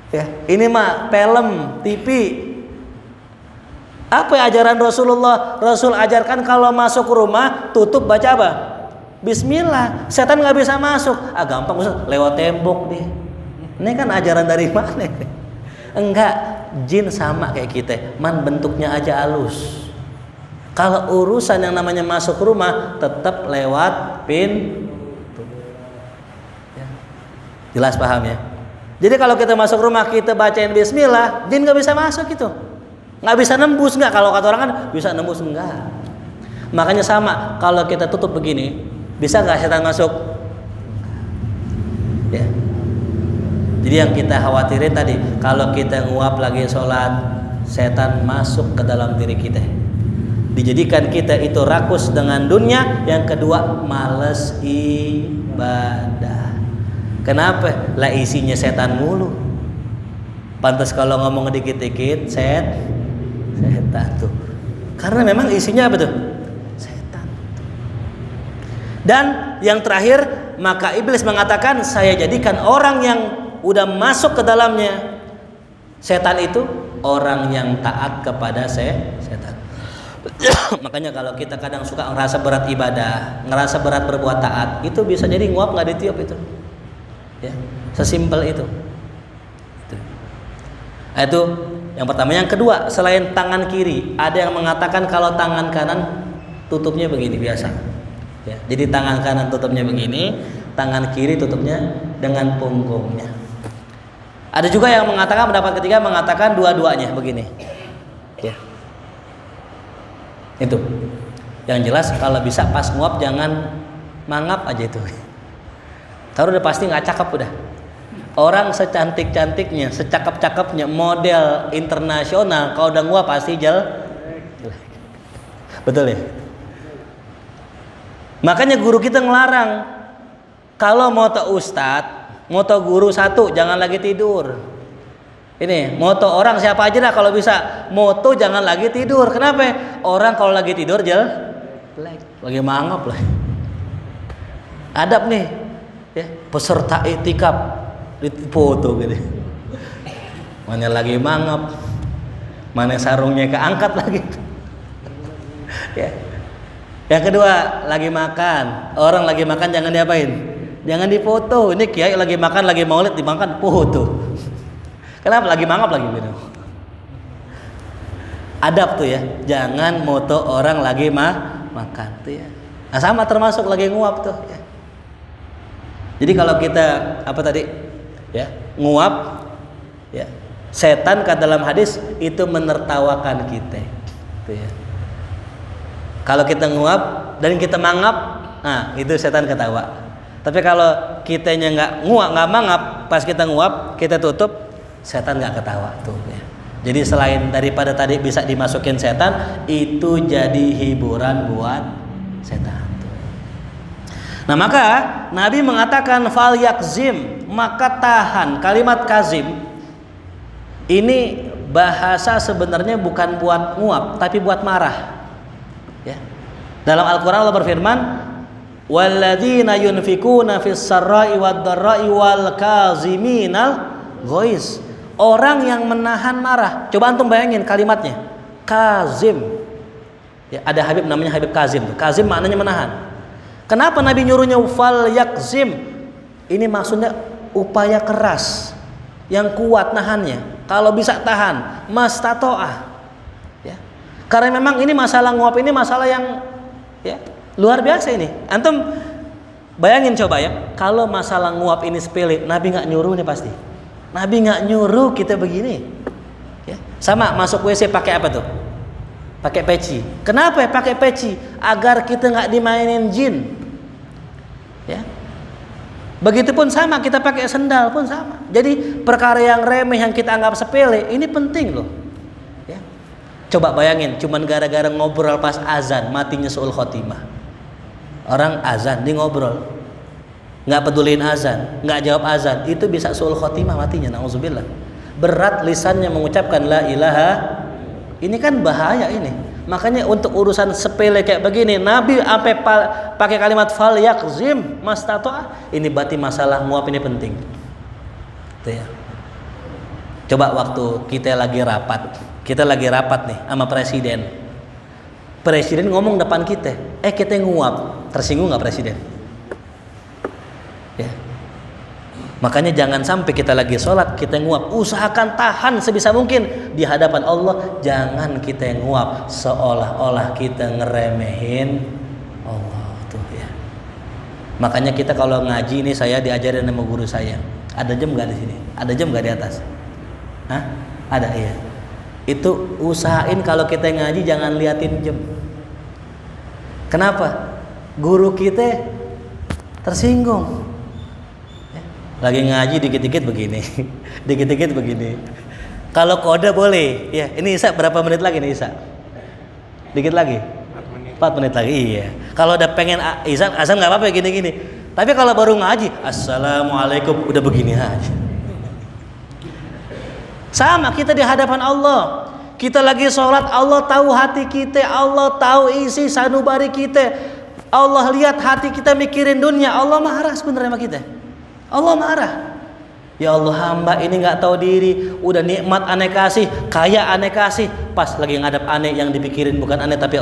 Ya, ini mah film, TV. Apa ajaran Rasulullah? Rasul ajarkan kalau masuk rumah tutup baca apa? Bismillah. Setan nggak bisa masuk. Ah gampang Ustaz, lewat tembok deh. Ini kan ajaran dari mana? Enggak, jin sama kayak kita. Man bentuknya aja halus. Kalau urusan yang namanya masuk rumah tetap lewat pintu. Ya. Jelas paham ya? Jadi kalau kita masuk rumah kita bacain bismillah, jin nggak bisa masuk itu. Nggak bisa nembus nggak? Kalau kata orang kan bisa nembus enggak. Makanya sama, kalau kita tutup begini, bisa nggak setan masuk? Ya. Jadi yang kita khawatirin tadi, kalau kita nguap lagi sholat, setan masuk ke dalam diri kita. Dijadikan kita itu rakus dengan dunia. Yang kedua, males ibadah. Kenapa? Lah isinya setan mulu. Pantas kalau ngomong dikit-dikit setan tuh. Karena memang isinya apa tuh? Setan. Dan yang terakhir, maka iblis mengatakan, saya jadikan orang yang udah masuk ke dalamnya setan itu orang yang taat kepada setan. Makanya kalau kita kadang suka ngerasa berat ibadah, ngerasa berat berbuat taat, itu bisa jadi nguap nggak ditiup itu. Ya, sesimpel itu. Itu yang pertama. Yang kedua, selain tangan kiri, ada yang mengatakan kalau tangan kanan tutupnya begini biasa. Ya, jadi tangan kanan tutupnya begini, tangan kiri tutupnya dengan punggungnya. Ada juga yang mengatakan, pendapat ketiga mengatakan dua-duanya begini. Ya. Itu. Yang jelas kalau bisa pas nguap jangan mangap aja itu. Taruh udah pasti nggak cakep udah. Orang secantik-cantiknya, secakep-cakepnya, model internasional, kalau udah nguap pasti betul ya? Makanya guru kita ngelarang, kalau moto ustadz, moto guru satu, jangan lagi tidur. Ini moto orang siapa aja dah kalau bisa, moto jangan lagi tidur. Kenapa? Orang kalau lagi tidur jelek, lagi mangap lah. Adab nih, ya, peserta iktikaf dipoto gitu. Mana lagi mangap, mana sarungnya keangkat lagi. Ya. Yang kedua, lagi makan. Orang lagi makan jangan diapain? Jangan dipoto. Ini kiai lagi makan, lagi maulid dimakan foto. Kenapa? Lagi mangap lagi gitu. Adab tuh ya, jangan moto orang lagi makan tuh ya. Nah sama termasuk lagi nguap tuh ya. Jadi kalau kita apa tadi ya, nguap ya, setan kata dalam hadis itu menertawakan kita tuh ya. Kalau kita nguap dan kita mangap, nah itu setan ketawa. Tapi kalau kitanya nggak nguap, nggak mangap, pas kita nguap kita tutup, setan nggak ketawa tuh ya. Jadi selain daripada tadi bisa dimasukin setan, itu jadi hiburan buat setan. Nah maka Nabi mengatakan fal yakzim, maka tahan. Kalimat kazim ini bahasa sebenarnya bukan buat nguap, tapi buat marah. Ya. Dalam Al-Quran Allah berfirman, walladzina yunfikuna fis sarra'i wad dharra'i wal kaziminal ghaiz. Orang yang menahan marah. Coba antum bayangin kalimatnya. Kazim. Ya, ada Habib namanya Habib Kazim. Kazim maknanya menahan. Kenapa Nabi nyuruhnya fal yakzim? Ini maksudnya upaya keras, yang kuat nahannya. Kalau bisa tahan, mastato'ah. Ya. Karena memang ini masalah nguap ini masalah yang ya, luar biasa ini. Antum bayangin coba ya, kalau masalah nguap ini sepele, Nabi nggak nyuruh nih pasti. Nabi nggak nyuruh kita begini. Ya. Sama masuk WC pakai apa tuh? Pakai peci. Kenapa ya pakai peci? Agar kita nggak dimainin jin. Ya. Begitupun sama kita pakai sendal pun sama. Jadi perkara yang remeh yang kita anggap sepele ini penting loh. Ya. Coba bayangin, cuman gara-gara ngobrol pas azan matinya suul khotimah. Orang azan dia ngobrol, nggak peduliin azan, nggak jawab azan, itu bisa suul khotimah matinya. Nauzubillah. Berat lisannya mengucapkan la ilaha. Ini kan bahaya ini. Makanya untuk urusan sepele kayak begini, Nabi sampai pakai kalimat fal yakzim mastata. Ini berarti masalah nguap ini penting. Tuh ya. Coba waktu kita lagi rapat nih sama presiden. Presiden ngomong depan kita, kita nguap, tersinggung nggak presiden? Ya. Makanya jangan sampai kita lagi sholat kita nguap. Usahakan tahan sebisa mungkin di hadapan Allah. Jangan kita nguap seolah-olah kita ngeremehin Allah tuh ya. Makanya kita kalau ngaji ini, saya diajarin sama guru saya. Ada jam nggak di sini? Ada jam nggak di atas? Hah? Ada ya. Itu usahain kalau kita ngaji jangan liatin jam. Kenapa? Guru kita tersinggung. Lagi ngaji dikit-dikit begini, dikit-dikit begini. Kalau kode boleh, ya. Ini Isa berapa menit lagi nih Isa? Dikit lagi. 4 menit lagi, iya. Kalau udah pengen azan nggak apa-apa gini-gini. Tapi kalau baru ngaji, assalamualaikum, udah begini aja. Sama kita di hadapan Allah. Kita lagi sholat, Allah tahu hati kita, Allah tahu isi sanubari kita. Allah lihat hati kita mikirin dunia, Allah marah sebenarnya sama kita. Allah marah. Ya Allah, hamba ini nggak tahu diri, udah nikmat aneh kasih, kaya aneh kasih, pas lagi ngadap aneh yang dipikirin bukan aneh tapi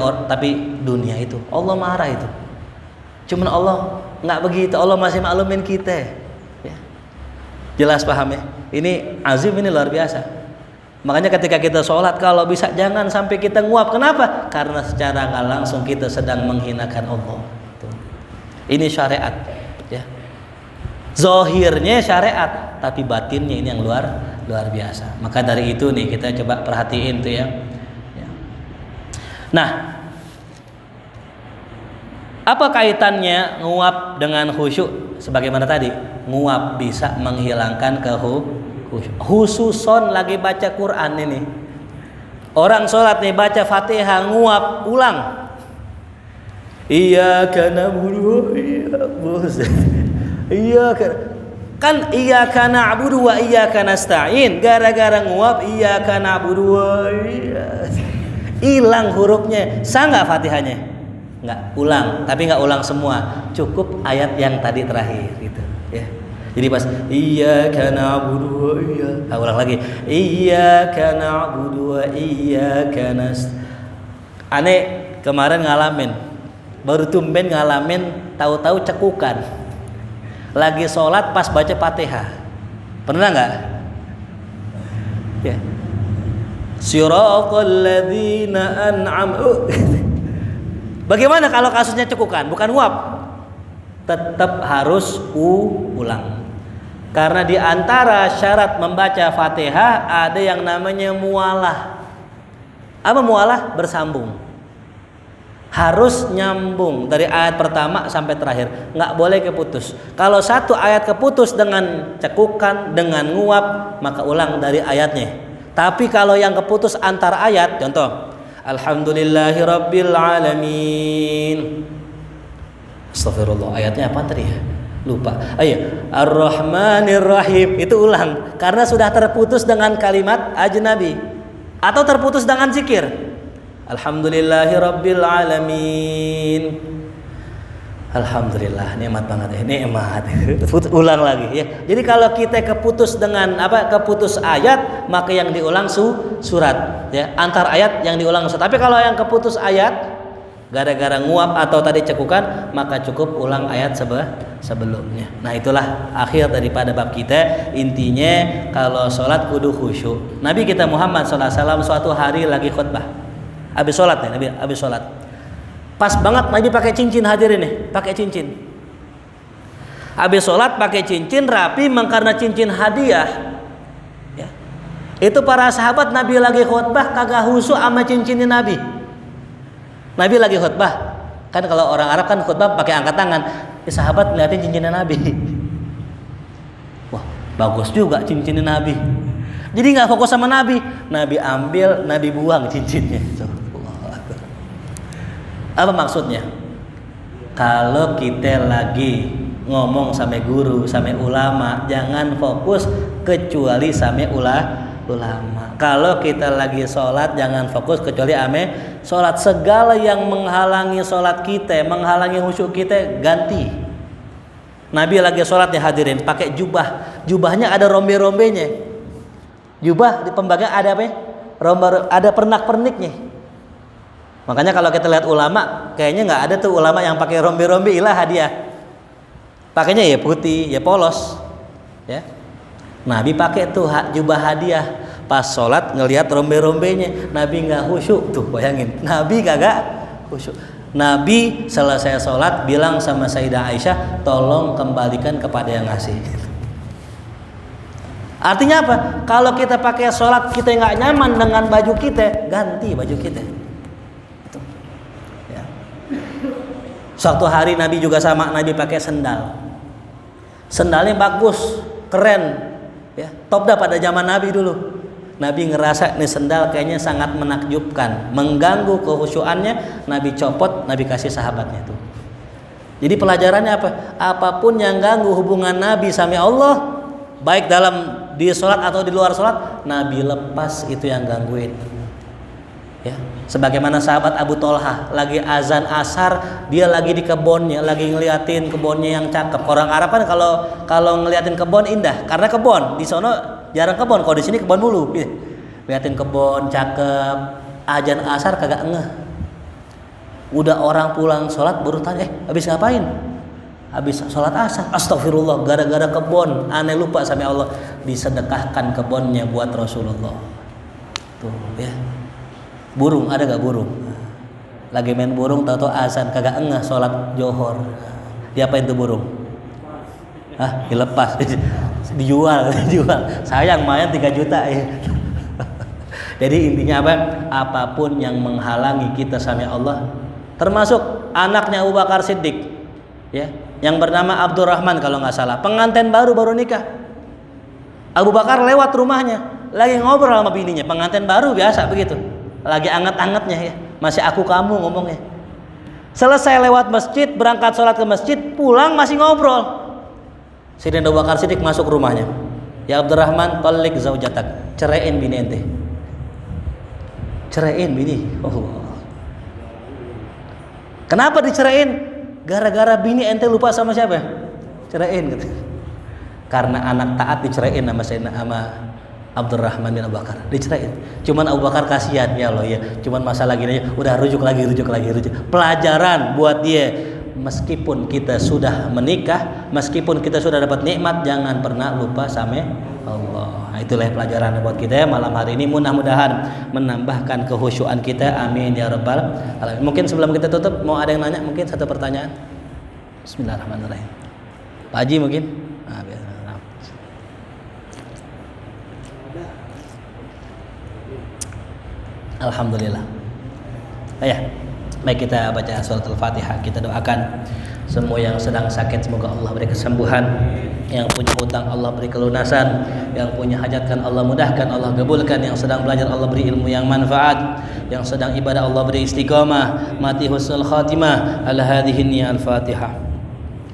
dunia itu. Allah marah itu. Cuman Allah nggak begitu, Allah masih maklumin kita. Ya. Jelas paham ya? Ini azim, ini luar biasa. Makanya ketika kita sholat kalau bisa jangan sampai kita nguap. Kenapa? Karena secara nggak langsung kita sedang menghinakan Allah. Tuh. Ini syariat. Ya. Zohirnya syariat, tapi batinnya ini yang luar biasa. Maka dari itu nih kita coba perhatiin tuh ya. Nah, apa kaitannya nguap dengan khusyuk? Sebagaimana tadi, nguap bisa menghilangkan khusyuk. Khususon lagi baca Quran ini. Orang sholat nih baca Fatihah nguap, ulang. Iyyaka na'budu wa iyyaka na'budu wa iyyaka nasta'in. Gara-gara nguap iyyaka na'budu wa hilang hurufnya. Sah nggak Fatihahnya? Nggak, ulang. Tapi nggak ulang semua. Cukup ayat yang tadi terakhir gitu ya. Jadi pas iyyaka na'budu wa iyyaka, ulang lagi. Iyyaka na'budu wa iyyaka Aneh kemarin ngalamin. Baru tumben ngalamin, tahu-tahu cekukan. Lagi sholat pas baca Fatihah. Pernah nggak? Ya. Siratal ladzina an'amta. Bagaimana kalau kasusnya cekukan, bukan nguap? Tetap harus ulang. Karena di antara syarat membaca Fatihah ada yang namanya mualah. Apa mualah? Bersambung. Harus nyambung dari ayat pertama sampai terakhir, nggak boleh keputus. Kalau satu ayat keputus dengan cekukan, dengan nguap, maka ulang dari ayatnya. Tapi kalau yang keputus antar ayat, contoh Alhamdulillahirabbil alamin. Astagfirullah, ayatnya apa tadi ya? Lupa. Ayo, Ar-Rahmanir-Rahim, itu ulang karena sudah terputus dengan kalimat ajnabi atau terputus dengan zikir. Alhamdulillahirabbil alamin. Alhamdulillah, nikmat banget ya, nikmat. Ulang lagi ya. Jadi kalau kita keputus dengan keputus ayat, maka yang diulang surat ya. Antar ayat yang diulang surat. Tapi kalau yang keputus ayat gara-gara nguap atau tadi cekukan, maka cukup ulang ayat sebelumnya. Nah, itulah akhir daripada bab kita. Intinya kalau sholat kudu khusyuk. Nabi kita Muhammad SAW suatu hari lagi khutbah. Habis sholat nih, Nabi habis sholat. Pas banget Nabi pakai cincin, hadirin nih, pakai cincin. Habis sholat pakai cincin rapi, karena cincin hadiah. Ya. Itu para sahabat Nabi lagi khutbah kagak husu sama cincinnya Nabi. Nabi lagi khutbah. Kan kalau orang Arab kan khutbah pakai angkat tangan. Sahabat ngeliatin cincinnya Nabi. Wah, bagus juga cincinnya Nabi. Jadi nggak fokus sama Nabi. Nabi ambil, Nabi buang cincinnya. Apa maksudnya? Kalau kita lagi ngomong sama guru, sama ulama, jangan fokus kecuali sama ulama. Kalau kita lagi sholat jangan fokus kecuali ame sholat. Segala yang menghalangi sholat kita, menghalangi khusyuk kita, ganti. Nabi lagi sholat ya hadirin, pakai jubah. Jubahnya ada rombe-rombenya. Jubah di pembagian ada apa? Ada pernak-perniknya. Makanya kalau kita lihat ulama, kayaknya nggak ada tuh ulama yang pakai rombe-rombe ilah hadiah. Pakainya ya putih, ya polos, ya. Nabi pakai tuh jubah hadiah. Pas sholat ngelihat rombe-rombenya, Nabi nggak khusyuk tuh, bayangin. Nabi kagak khusyuk. Nabi selesai sholat bilang sama Sayyidah Aisyah, tolong kembalikan kepada yang ngasih. Artinya apa? Kalau kita pakai sholat kita nggak nyaman dengan baju kita, ganti baju kita. Itu. Ya. Suatu hari Nabi juga sama, Nabi pakai sendal. Sendalnya bagus, keren, ya, top dah pada zaman Nabi dulu. Nabi ngerasa nih sendal kayaknya sangat menakjubkan, mengganggu kehusyuannya. Nabi copot, Nabi kasih sahabatnya tuh. Jadi pelajarannya apa? Apapun yang ganggu hubungan Nabi sama Allah, baik di sholat atau di luar sholat, Nabi lepas itu yang gangguin. Ya, sebagaimana sahabat Abu Tolha lagi azan asar, dia lagi di kebunnya, lagi ngeliatin kebunnya yang cakep. Orang Arab kan kalau ngeliatin kebun indah, karena kebun di sono jarang kebun, kalau di sini kebun dulu. Liatin kebun cakep, azan asar kagak ngeh. Udah orang pulang sholat baru tanya, habis ngapain? Habis sholat asar. Astagfirullah, gara-gara kebun, aneh lupa sama Allah, disedekahkan kebunnya buat Rasulullah. Tuh ya. Burung, ada gak burung? Lagi main burung, tahu-tahu azan kagak ngeh sholat johor. Diapain tuh burung? Dilepas, dijual. Sayang main 3 juta ya. Jadi intinya apa? Apapun yang menghalangi kita sama Allah, termasuk anaknya Abu Bakar Siddiq, ya, yang bernama Abdurrahman kalau nggak salah, pengantin baru nikah. Abu Bakar lewat rumahnya, lagi ngobrol sama bininya, pengantin baru biasa begitu. Lagi anget-angetnya ya, masih aku kamu ngomongnya. Selesai lewat masjid, berangkat sholat ke masjid, pulang masih ngobrol. Sayyidina Abu Bakar Siddiq masuk rumahnya. Ya Abdurrahman, tallik zaujatak, ceraiin bini ente. Ceraiin bini. Oh. Kenapa diceraiin? Gara-gara bini ente lupa sama siapa? Ceraiin gitu. Karena anak taat diceraiin sama Abdurrahman bin Abu Bakar, diceraiin. Cuman Abu Bakar kasihan ya Allah ya. Cuman masalah gini aja, udah rujuk lagi. Pelajaran buat dia. Meskipun kita sudah menikah, meskipun kita sudah dapat nikmat, jangan pernah lupa sama Allah. Itulah pelajaran buat kita malam hari ini. Mudah-mudahan menambahkan kehusyuan kita. Amin ya rabbal alamin. Mungkin sebelum kita tutup, mau ada yang nanya? Mungkin satu pertanyaan. Bismillahirrahmanirrahim. Pak Haji mungkin? Alhamdulillah. Ya, baik, kita baca surat Al-Fatihah. Kita doakan semua yang sedang sakit semoga Allah beri kesembuhan, yang punya hutang Allah beri kelunasan, yang punya hajat kan Allah mudahkan, Allah kabulkan, yang sedang belajar Allah beri ilmu yang manfaat, yang sedang ibadah Allah beri istiqamah, mati husnul khatimah. Ala hadhihi niyyah Al-Fatihah.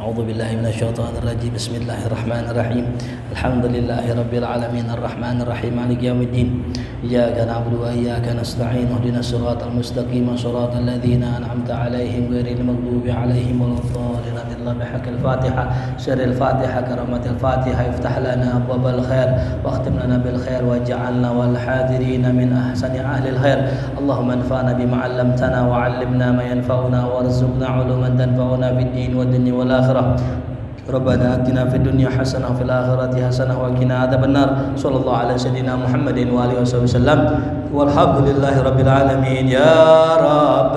A'udzu billahi minasyaitonir rajim. Bismillahirrahmanirrahim. Alhamdulillahi rabbil alamin arrahmanir rahim maliki yaumiddin. Iyyaka na'budu wa iyyaka nasta'in. Ihdinas siratal mustaqim, siratal ladzina an'amta 'alaihim ghairil maghdubi 'alaihim waladdallin. Alhamdulillah bihaqqil Fatihah. Syaril Fatihah karamatil Fatihah. Iftah lana abwabal khair wa akhtim lana bil khair waj'alna wal hadirin min ahsani ahlil khair. Allahumma anfa'na bima 'allamtana wa 'allimna ma yanfa'una warzuqna 'uluman tanfa'una fid din wad dunya wal akhirah. Rabbana atina fid dunya hasanah wa fil akhirati hasanah wa qina adzabannar. Sallallahu ala sayyidina Muhammadin wa alihi wasallam. Walhamdulillahi rabbil alamin ya rabb.